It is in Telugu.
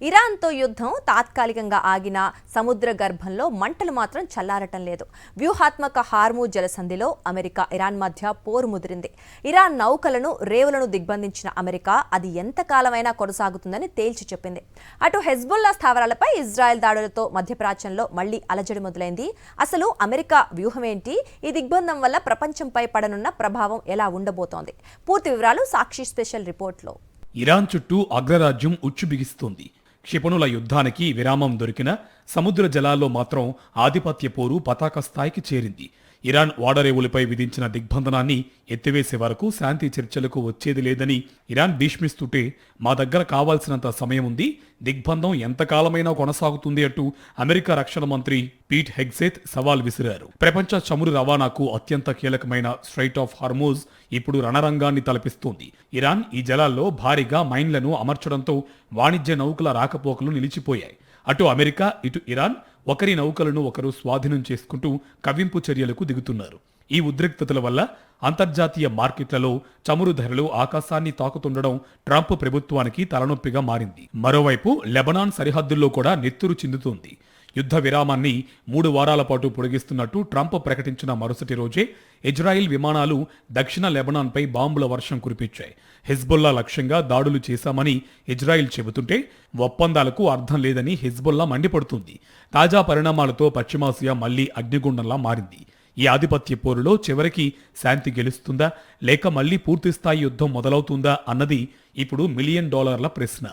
ఇరాన్తో యుద్ధం తాత్కాలికంగా ఆగిన సముద్ర గర్భంలో మంటలు మాత్రం చల్లారటం లేదు. వ్యూహాత్మక హార్మూజ్ జలసంధిలో అమెరికా ఇరాన్ మధ్య పోరు ముదిరింది. ఇరాన్ నౌకలను రేవులను దిగ్బంధించిన అమెరికా అది ఎంతకాలమైనా కొనసాగుతుందని తేల్చి చెప్పింది. అటు హెజ్బుల్లా స్థావరాలపై ఇజ్రాయెల్ దాడులతో మధ్యప్రాచ్యంలో మళ్లీ అలజడి మొదలైంది. అసలు అమెరికా వ్యూహమేంటి? ఈ దిగ్బంధం వల్ల ప్రపంచంపై పడనున్న ప్రభావం ఎలా ఉండబోతోంది? పూర్తి వివరాలు సాక్షి స్పెషల్ రిపోర్ట్లో. ఇరాన్ చుట్టూ అగ్రరాజ్యం ఉచ్చు బిగిస్తోంది. క్షిపణుల యుద్ధానికి విరామం దొరికిన సముద్ర జలాల్లో మాత్రం ఆధిపత్య పోరు పతాక స్థాయికి చేరింది. ఇరాన్ ఓడరేవులపై విధించిన దిగ్బంధనాన్ని ఎత్తివేసే వరకు శాంతి చర్చలకు వచ్చేది లేదని ఇరాన్ భీష్మిస్తుంటే మా దగ్గర కావాల్సినంత సమయం ఉంది, దిగ్బంధం ఎంతకాలమైనా కొనసాగుతుంది అంటూ అమెరికా రక్షణ మంత్రి పీట్ హెగ్సేత్ సవాల్ విసిరారు. ప్రపంచ చమురు రవాణాకు అత్యంత కీలకమైన స్ట్రైట్ ఆఫ్ హార్మూజ్ ఇప్పుడు రణరంగాన్ని తలపిస్తోంది. ఇరాన్ ఈ జలాల్లో భారీగా మైన్లను అమర్చడంతో వాణిజ్య నౌకల రాకపోకలు నిలిచిపోయాయి. అటు అమెరికా ఇటు ఇరాన్ ఒకరి నౌకలను ఒకరు స్వాధీనం చేసుకుంటూ కవ్వింపు చర్యలకు దిగుతున్నారు. ఈ ఉద్రిక్తతల వల్ల అంతర్జాతీయ మార్కెట్లలో చమురు ధరలు ఆకాశాన్ని తాకుతుండడం ట్రంప్ ప్రభుత్వానికి తలనొప్పిగా మారింది. మరోవైపు లెబనాన్ సరిహద్దుల్లో కూడా నెత్తురు చిందుతోంది. యుద్ధ విరామాన్ని 3 వారాల పాటు పొడిగిస్తున్నట్టు ట్రంప్ ప్రకటించిన మరుసటి రోజే ఇజ్రాయిల్ విమానాలు దక్షిణ లెబనాన్పై బాంబుల వర్షం కురిపించాయి. హిజ్బుల్లా లక్ష్యంగా దాడులు చేశామని ఇజ్రాయిల్ చెబుతుంటే ఒప్పందాలకు అర్థం లేదని హిజ్బుల్లా మండిపడుతుంది. తాజా పరిణామాలతో పశ్చిమాసియా మళ్లీ అగ్నిగుండంలా మారింది. ఈ ఆధిపత్య పోరులో చివరికి శాంతి గెలుస్తుందా లేక మళ్లీ పూర్తిస్థాయి యుద్ధం మొదలవుతుందా అన్నది ఇప్పుడు $1 మిలియన్ ప్రశ్న.